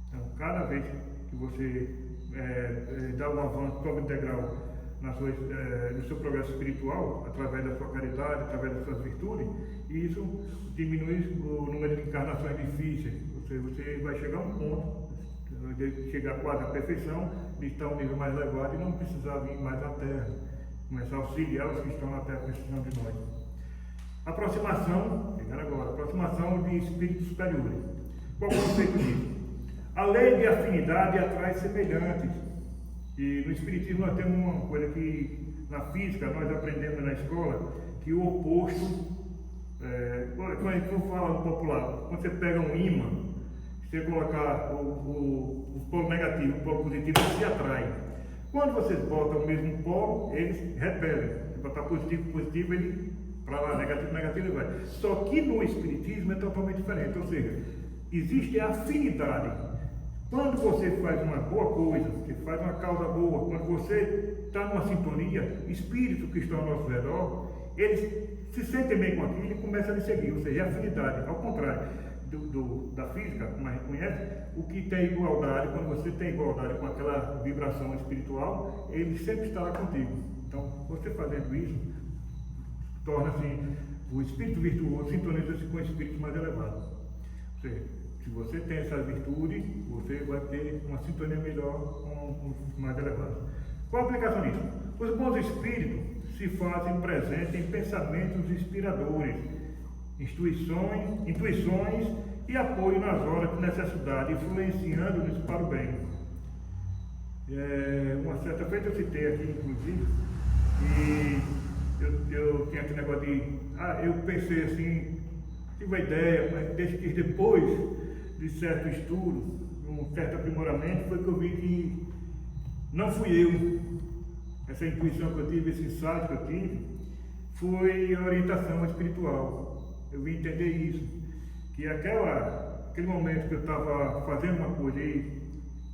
Então, cada vez que você dá um avanço sobre o degrau no seu progresso espiritual, através da sua caridade, através das suas virtudes, isso diminui o número de encarnações difíceis. Você vai chegar a um ponto, chegar quase à perfeição, de estar um nível mais elevado e não precisar vir mais à Terra. Começar a auxiliar os que estão na Terra precisando de nós. Aproximação, chegando agora, aproximação de espíritos superiores. Qual é o conceito disso? A lei de afinidade atrai semelhantes. E no Espiritismo nós temos uma coisa que, na física, nós aprendemos na escola, que o oposto, quando a gente fala no popular, quando você pega um ímã você colocar o polo negativo, o polo positivo, eles se atraem. Quando vocês botam o mesmo polo, eles repelem. Se botar positivo, ele para lá, negativo, ele vai. Só que no Espiritismo é totalmente diferente, ou seja, existe a afinidade. Quando você faz uma boa coisa, você faz uma causa boa, quando você está numa sintonia, espíritos que estão ao nosso redor, eles se sentem bem com aquilo e começam a lhe seguir, ou seja, a afinidade. Ao contrário da física, como a gente conhece, o que tem igualdade, quando você tem igualdade com aquela vibração espiritual, ele sempre estará contigo. Então, você fazendo isso, torna-se o espírito virtuoso, sintoniza-se com o espírito mais elevado. Ou seja, se você tem essa virtude, você vai ter uma sintonia melhor com os mais elevados. Qual a aplicação disso? Os bons espíritos se fazem presentes em pensamentos inspiradores, intuições e apoio nas horas de necessidade, influenciando-nos para o bem. Uma certa feita eu citei aqui, inclusive, e eu tinha aquele negócio de... eu pensei assim, tive uma ideia, mas desde que depois de certo estudo, um certo aprimoramento, foi que eu vi que não fui eu. Essa intuição que eu tive, esse insight que eu tive, foi a orientação espiritual. Eu vim entender isso, que aquele momento que eu estava fazendo uma coisa e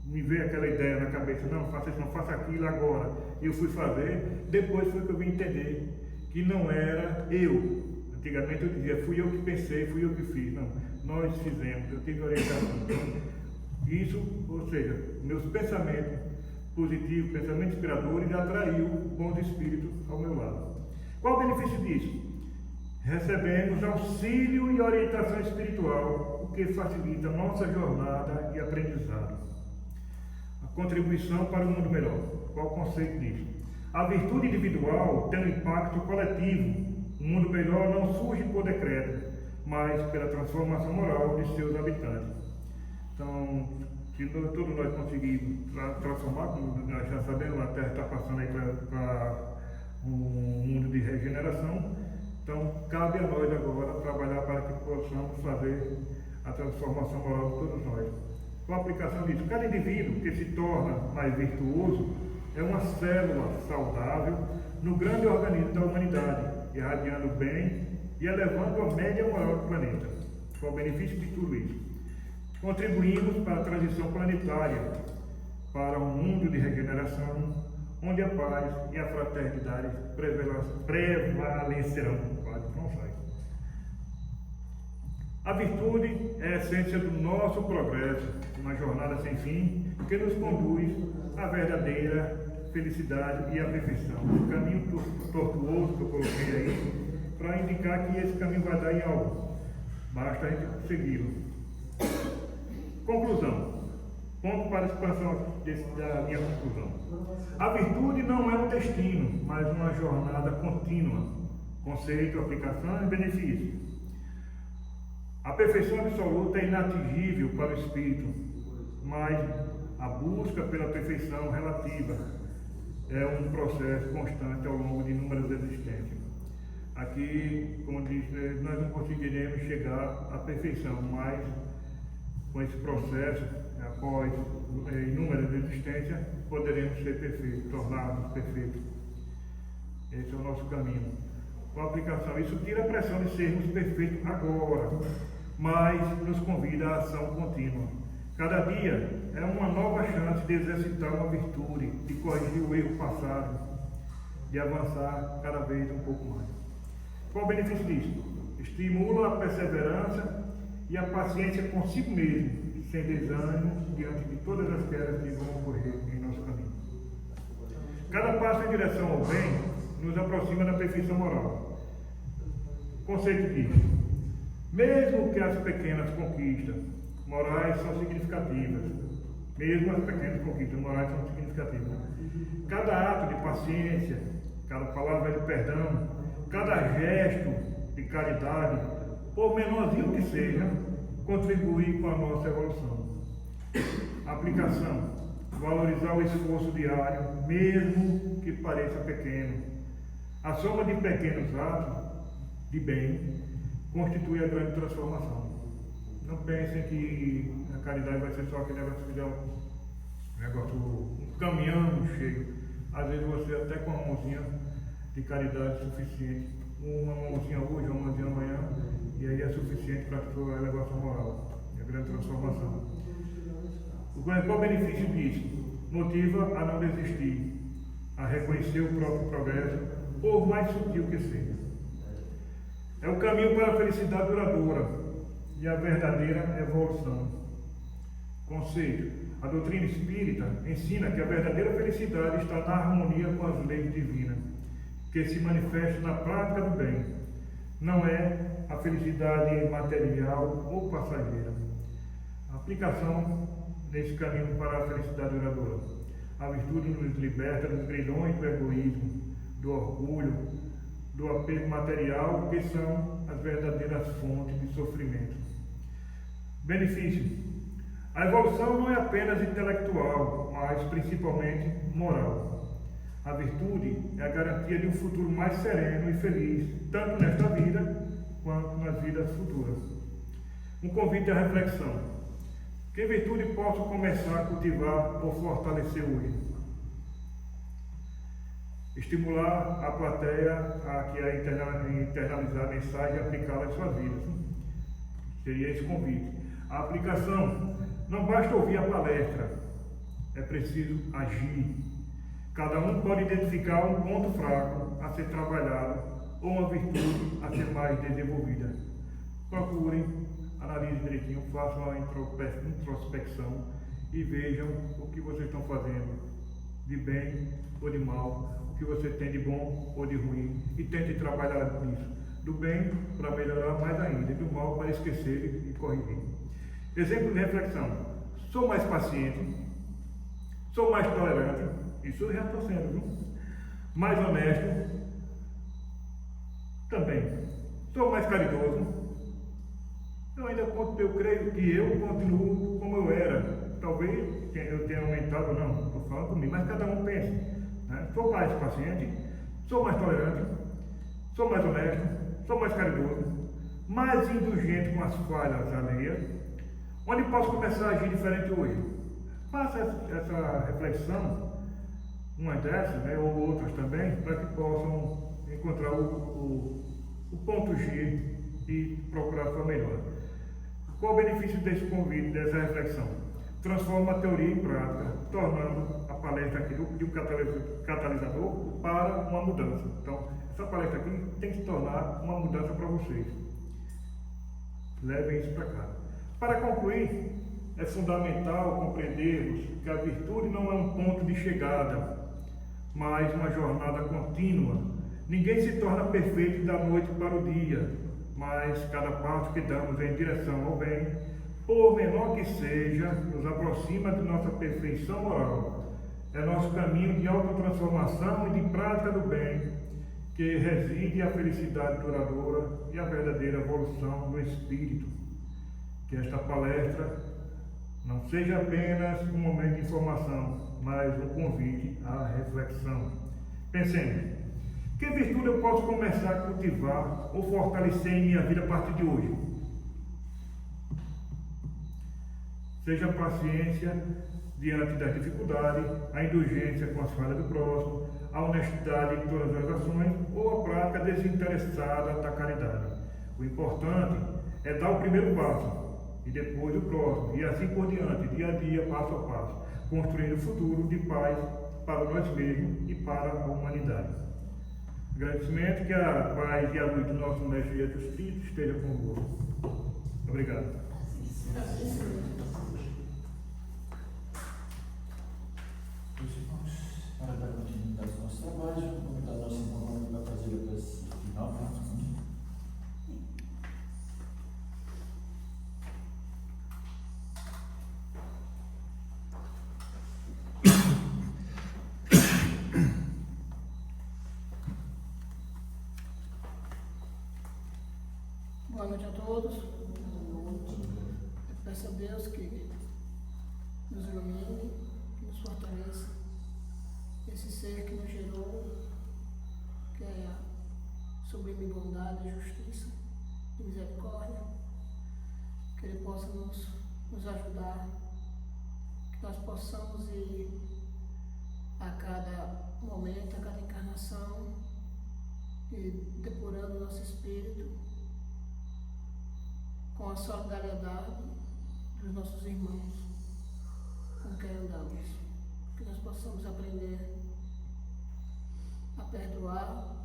me veio aquela ideia na cabeça, não, faça isso, não faça aquilo agora, e eu fui fazer, depois foi que eu vim entender que não era eu. Antigamente eu dizia, fui eu que pensei, fui eu que fiz. Não, nós fizemos, eu tive orientação. Isso, ou seja, meus pensamentos positivos, pensamentos inspiradores, atraiu bons espíritos ao meu lado. Qual o benefício disso? Recebemos auxílio e orientação espiritual, o que facilita a nossa jornada e aprendizado. A contribuição para um mundo melhor. Qual o conceito disso? A virtude individual tem um impacto coletivo. Um mundo melhor não surge por decreto, mas pela transformação moral de seus habitantes. Então, se todos nós conseguirmos transformar, como nós já sabemos, a Terra está passando aí para um mundo de regeneração, então cabe a nós agora trabalhar para que possamos fazer a transformação moral de todos nós. Qual a aplicação disso? Cada indivíduo que se torna mais virtuoso é uma célula saudável no grande organismo da humanidade, irradiando o bem e elevando a média moral do planeta. Qual o benefício de tudo isso? Contribuímos para a transição planetária, para um mundo de regeneração, onde a paz e a fraternidade prevalecerão. Quase não sai. A virtude é a essência do nosso progresso, uma jornada sem fim, que nos conduz à verdadeira felicidade e à perfeição. O caminho tortuoso que eu coloquei aí, para indicar que esse caminho vai dar em algo. Basta a gente segui-lo. Conclusão. Ponto para a expansão da minha conclusão. A virtude não é um destino, mas uma jornada contínua. Conceito, aplicação e benefício. A perfeição absoluta é inatingível para o espírito, mas a busca pela perfeição relativa é um processo constante ao longo de inúmeras existências. Aqui, como disse, nós não conseguiremos chegar à perfeição, mas com esse processo, após inúmeras existências, poderemos ser perfeitos, tornar-nos perfeitos. Esse é o nosso caminho. Com a aplicação, isso tira a pressão de sermos perfeitos agora, mas nos convida à ação contínua. Cada dia é uma nova chance de exercitar uma virtude, de corrigir o erro passado, de avançar cada vez um pouco mais. Qual o benefício disso? Estimula a perseverança e a paciência consigo mesmo, sem desânimo, diante de todas as quedas que vão ocorrer em nosso caminho. Cada passo em direção ao bem nos aproxima da perfeição moral. Conceito disso: mesmo que as pequenas conquistas morais são significativas, mesmo as pequenas conquistas morais são significativas, cada ato de paciência, cada palavra de perdão, cada gesto de caridade, por menorzinho que seja, contribui com a nossa evolução. Aplicação: valorizar o esforço diário, mesmo que pareça pequeno. A soma de pequenos atos de bem constitui a grande transformação. Não pensem que a caridade vai ser só aquele negócio que dá um caminhão cheio. Às vezes você até com uma mãozinha de caridade suficiente, uma mãozinha hoje, uma mãozinha amanhã, e aí é suficiente para a sua elevação moral, e a grande transformação. Qual o benefício disso? Motiva a não desistir, a reconhecer o próprio progresso, por mais sutil que seja. É o caminho para a felicidade duradoura e a verdadeira evolução. Conceito: a doutrina espírita ensina que a verdadeira felicidade está na harmonia com as leis divinas, que se manifesta na prática do bem. Não é a felicidade material ou passageira. A aplicação nesse caminho para a felicidade duradoura. A virtude nos liberta dos grilhões do egoísmo, do orgulho, do apego material, que são as verdadeiras fontes de sofrimento. Benefício: a evolução não é apenas intelectual, mas principalmente moral. A virtude é a garantia de um futuro mais sereno e feliz, tanto nesta vida quanto nas vidas futuras. Um convite à reflexão: que virtude posso começar a cultivar ou fortalecer hoje? Estimular a plateia a que é internalizar a mensagem e aplicá-la em suas vidas. Seria esse convite. A aplicação: não basta ouvir a palestra, é preciso agir. Cada um pode identificar um ponto fraco a ser trabalhado ou uma virtude a ser mais desenvolvida. Procurem, analisem direitinho, façam uma introspecção e vejam o que vocês estão fazendo, de bem ou de mal, o que você tem de bom ou de ruim, e tente trabalhar nisso. Do bem para melhorar mais ainda, e do mal para esquecer e corrigir. Exemplo de reflexão: sou mais paciente, sou mais tolerante, isso eu já estou sendo, viu? Mais honesto, também. Sou mais caridoso. Eu creio que eu continuo como eu era. Talvez eu tenha aumentado ou não, estou falando comigo, mas cada um pensa. Né? Sou mais paciente, sou mais tolerante, sou mais honesto, sou mais caridoso, mais indulgente com as falhas alheias. Onde posso começar a agir diferente hoje? Faça essa reflexão, uma dessas, né, ou outras também, para que possam encontrar o ponto G e procurar a sua melhora. Qual o benefício desse convite, dessa reflexão? Transforma a teoria em prática, tornando a palestra aqui de um catalisador para uma mudança. Então, essa palestra aqui tem que se tornar uma mudança para vocês. Levem isso para cá. Para concluir, é fundamental compreendermos que a virtude não é um ponto de chegada, mas uma jornada contínua. Ninguém se torna perfeito da noite para o dia, mas cada passo que damos em direção ao bem, por menor que seja, nos aproxima de nossa perfeição moral. É nosso caminho de autotransformação e de prática do bem que reside a felicidade duradoura e a verdadeira evolução do espírito. Que esta palestra não seja apenas um momento de informação, mas um convite à reflexão. Pensemos: que virtude eu posso começar a cultivar ou fortalecer em minha vida a partir de hoje? Seja a paciência diante das dificuldades, a indulgência com as falhas do próximo, a honestidade em todas as ações ou a prática desinteressada da caridade. O importante é dar o primeiro passo e depois o próximo, e assim por diante, dia a dia, passo a passo, construindo o futuro de paz para nós mesmos e para a humanidade. Agradecimento, que a paz e a luz do nosso Mestre Jesus Cristo esteja convosco. Obrigado. Meus irmãos, para dar continuidade ao nosso trabalho, vamos convidar a nossa irmã para fazer a prece final. Boa noite a todos. Eu peço a Deus que nos ilumine, que nos fortaleça. Esse ser que nos gerou, que é a sublime bondade, a justiça e misericórdia. que Ele possa nos ajudar, que nós possamos ir a cada momento, a cada encarnação, e depurando o nosso espírito com a solidariedade dos nossos irmãos com quem andamos. Que nós possamos aprender a perdoar,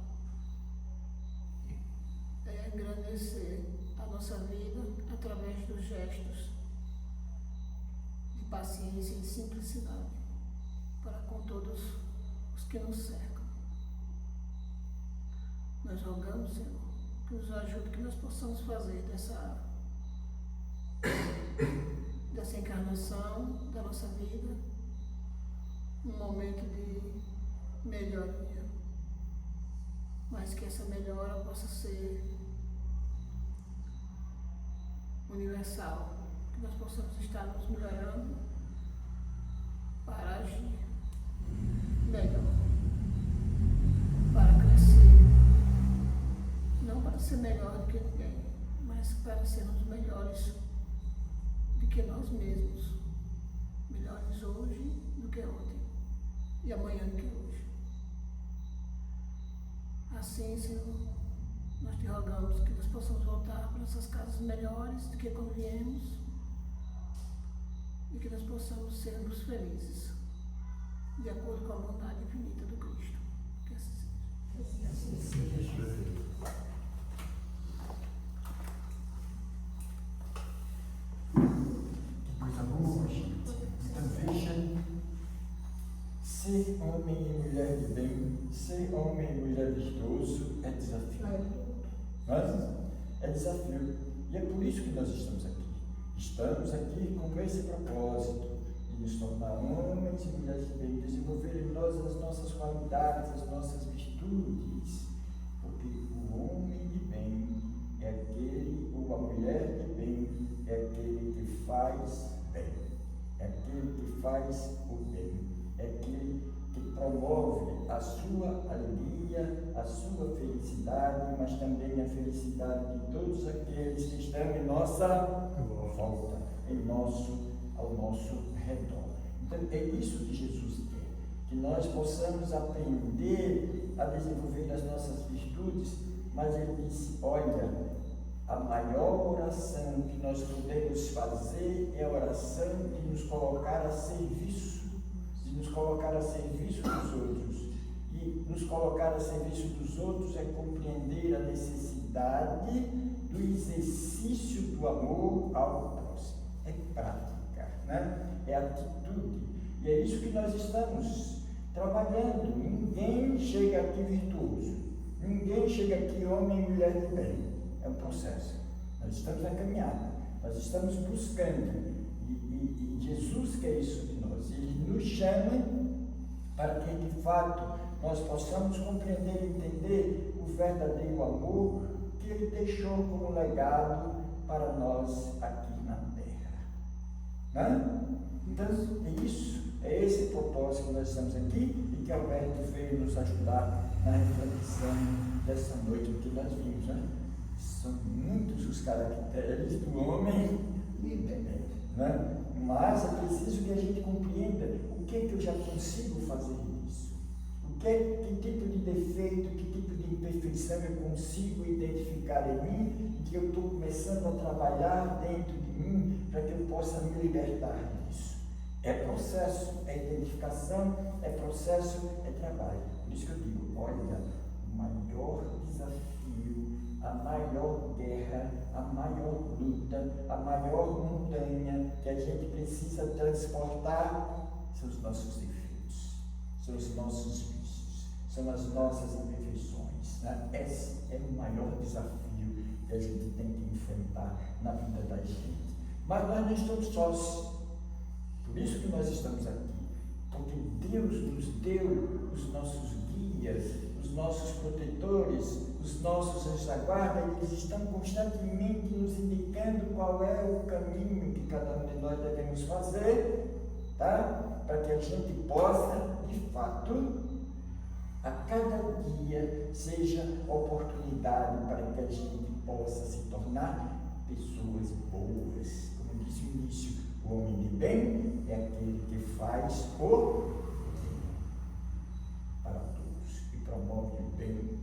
a engrandecer a nossa vida através dos gestos de paciência e simplicidade para com todos os que nos cercam. Nós rogamos, Senhor, que nos ajude, que nós possamos fazer dessa encarnação da nossa vida um momento de melhoria, mas que essa melhora possa ser universal, que nós possamos estar nos melhorando para agir melhor, para crescer, não para ser melhor do que ninguém, mas para sermos melhores do que nós mesmos, melhores hoje do que ontem e amanhã do que hoje. Assim, Senhor, nós te rogamos que nós possamos voltar para nossas casas melhores do que quando viemos e que nós possamos sermos felizes, de acordo com a vontade infinita do Cristo. Que assim seja. Que coisa boa, gente. Então veja, ser homem e mulher de bem, ser homem e mulher virtuoso é desafio. Mas é desafio. E é por isso que nós estamos aqui. Estamos aqui com esse propósito de nos tornar homens e mulheres de bem, desenvolver em nós as nossas qualidades, as nossas virtudes. Porque o homem de bem é aquele, ou a mulher de bem, é aquele que faz bem. É aquele que faz o bem. É aquele que promove a sua alegria, a sua felicidade, mas também a felicidade de todos aqueles que estão em nossa volta, ao nosso redor. Então é isso que Jesus quer, que nós possamos aprender a desenvolver as nossas virtudes, mas ele disse, olha, a maior oração que nós podemos fazer é a oração de nos colocar a serviço, nos colocar a serviço dos outros. E nos colocar a serviço dos outros é compreender a necessidade do exercício do amor ao próximo. É prática, né? É atitude. E é isso que nós estamos trabalhando. Ninguém chega aqui virtuoso. Ninguém chega aqui homem e mulher de bem. É um processo. Nós estamos na caminhada. Nós estamos buscando. E Jesus quer isso de nós. Ele nos chama para que, de fato, nós possamos compreender e entender o verdadeiro amor que Ele deixou como legado para nós aqui na Terra. Né? Então, é isso. É esse propósito que nós estamos aqui e que Alberto veio nos ajudar na reflexão dessa noite que nós vimos. Né? São muitos os caracteres do homem líder. Né? Mas é preciso que a gente compreenda o que eu já consigo fazer nisso. Que tipo de defeito, que tipo de imperfeição eu consigo identificar em mim e que eu estou começando a trabalhar dentro de mim para que eu possa me libertar disso. É processo, é identificação, é processo, é trabalho. Por isso que eu digo, olha, o maior desafio, a maior guerra, a maior luta, a maior montanha que a gente precisa transportar são os nossos defeitos, são os nossos vícios, são as nossas imperfeições. Né? Esse é o maior desafio que a gente tem que enfrentar na vida da gente. Mas nós não estamos sós. Por isso que nós estamos aqui. Porque Deus nos deu os nossos guias, os nossos protetores, os nossos anjos da guarda, eles estão constantemente nos indicando qual é o caminho que cada um de nós devemos fazer, tá? Para que a gente possa, de fato, a cada dia seja oportunidade para que a gente possa se tornar pessoas boas. Como eu disse no início, o homem de bem é aquele que faz o bem para todos e promove o bem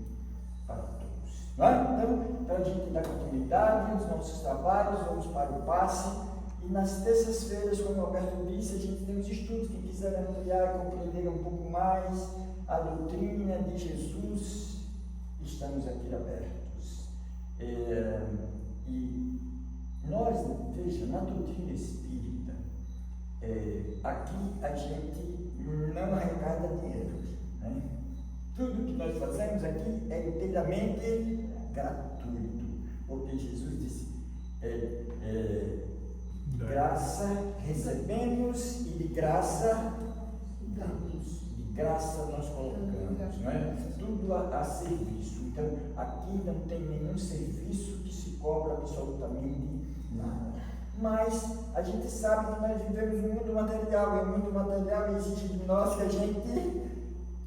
para todos. Não é? Então, para a gente dar continuidade aos nossos trabalhos, vamos para o passe. E nas terças-feiras, como o Alberto disse, a gente tem os estudos. Quem quiser ampliar e compreender um pouco mais a doutrina de Jesus, estamos aqui abertos. E nós, veja, na doutrina espírita, aqui a gente não arrecada dinheiro. Né? Tudo que nós fazemos aqui é inteiramente gratuito, porque Jesus disse, de graça recebemos e de graça damos. De graça nós colocamos, não é? Tudo a serviço. Então, aqui não tem nenhum serviço que se cobra absolutamente nada. Mas a gente sabe que nós vivemos um mundo material, e o mundo material exige de nós que a gente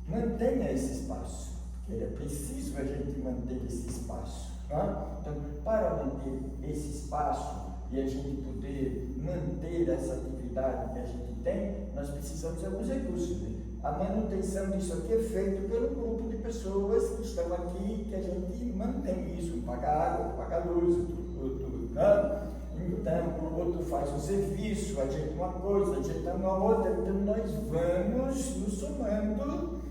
mantenha esse espaço. Porque é preciso a gente manter esse espaço. Tá? Então, para manter esse espaço e a gente poder manter essa atividade que a gente tem, nós precisamos de alguns recursos. Né? A manutenção disso aqui é feita pelo grupo de pessoas que estão aqui, que a gente mantém isso, paga água, paga luz, tudo. Né? Então, outro faz um serviço, ajeita uma coisa, ajeita uma outra, então nós vamos nos somando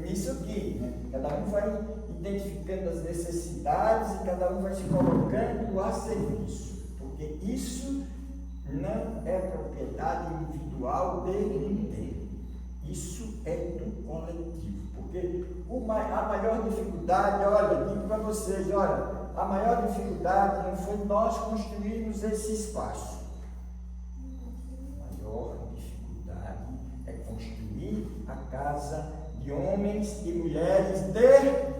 nisso aqui. Né? Cada um vai identificando as necessidades e cada um vai se colocando a serviço, porque isso não é propriedade individual de ninguém, isso é do coletivo, porque a maior dificuldade, olha, digo para vocês, olha, a maior dificuldade não foi nós construirmos esse espaço, a maior dificuldade é construir a casa de homens e mulheres de bem.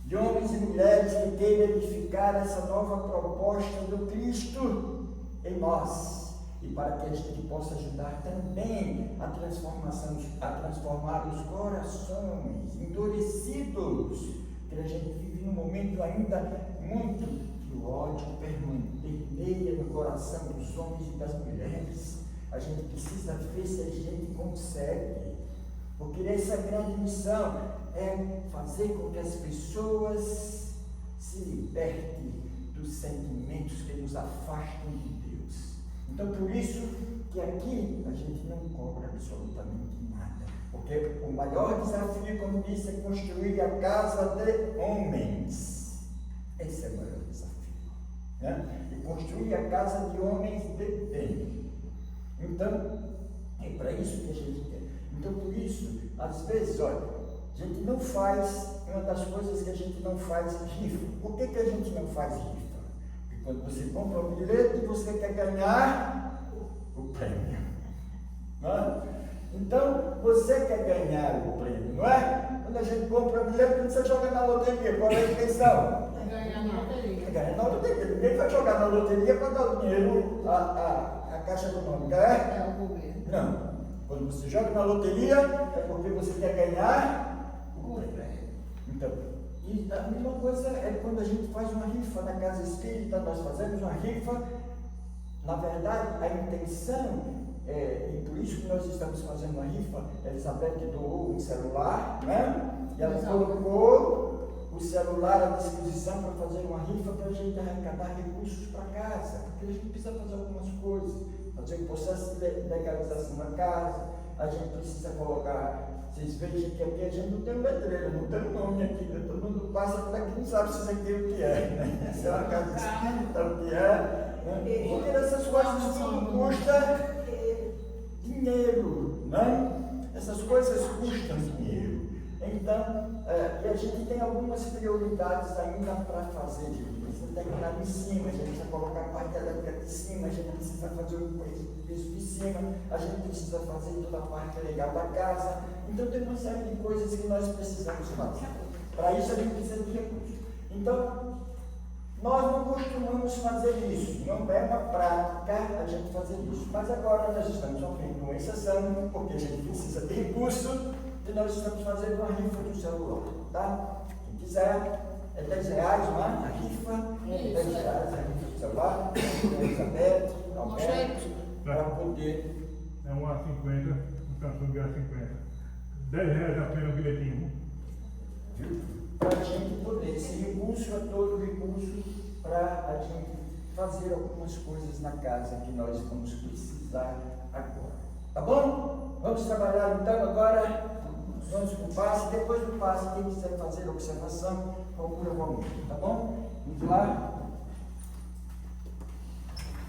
De homens e mulheres que queiram edificar essa nova proposta do Cristo em nós. E para que a gente possa ajudar também a transformar os corações endurecidos. Porque a gente vive num momento ainda muito que o ódio permeia no coração dos homens e das mulheres. A gente precisa ver se a gente consegue, porque essa grande missão é fazer com que as pessoas se libertem dos sentimentos que nos afastam de Deus. Então, por isso que aqui a gente não cobra absolutamente nada, porque o maior desafio, como disse, é construir a casa de homens. Esse é o maior desafio, né? E construir a casa de homens de bem. Então, é para isso que a gente quer. Então, por isso, às vezes, olha, a gente não faz, uma das coisas que a gente não faz é rifa. Por que a gente não faz rifa? Porque quando você compra um bilhete, você quer ganhar o prêmio. Não é? Então, você quer ganhar o prêmio, não é? Quando a gente compra um bilhete, você joga na loteria. Qual é a intenção? Ganhar na loteria. Ganhar na loteria. Ninguém vai jogar na loteria para dar o dinheiro à Caixa Econômica, é? É o governo. Não. Quando você joga na loteria, é porque você quer ganhar o prêmio. Então, e a mesma coisa é quando a gente faz uma rifa na casa espírita, nós fazemos uma rifa. Na verdade, a intenção, e por isso que nós estamos fazendo uma rifa, a Elizabeth doou um celular, né? E ela colocou o celular à disposição para fazer uma rifa para a gente arrecadar recursos para casa, porque a gente precisa fazer algumas coisas, fazer um processo de legalização da casa, a gente precisa colocar, vocês vejam que aqui a gente não tem um letreiro, não tem um nome aqui, né? Todo mundo passa por aqui e não sabe se isso aqui é o que é, né? Se é uma casa espírita, o que é, né? Porque essas coisas tudo custa dinheiro, né? Essas coisas custam dinheiro. Então, e a gente tem algumas prioridades ainda para fazer, você tem que estar em cima, a gente precisa colocar a parte elétrica de cima, a gente precisa fazer o piso de cima, a gente precisa fazer toda a parte legal da casa. Então tem uma série de coisas que nós precisamos fazer. Para isso a gente precisa de recursos. Então, nós não costumamos fazer isso, não é uma prática a gente fazer isso. Mas agora nós estamos abrindo uma exceção, porque a gente precisa de recurso, e nós estamos fazendo uma rifa do celular, tá? Quem quiser, É R$10, não é? A rifa, R$10, a rifa do celular, Elizabeth, Alberto, para poder. É um A50, um Samsung A50. R$10 apenas o bilhetinho. Para a gente poder, esse recurso é todo recurso para a gente fazer algumas coisas na casa que nós vamos precisar agora. Tá bom? Vamos trabalhar então agora. Vamos para o passe. Depois do passe, quem quiser fazer observação, procura comigo. Tá bom? Vamos lá.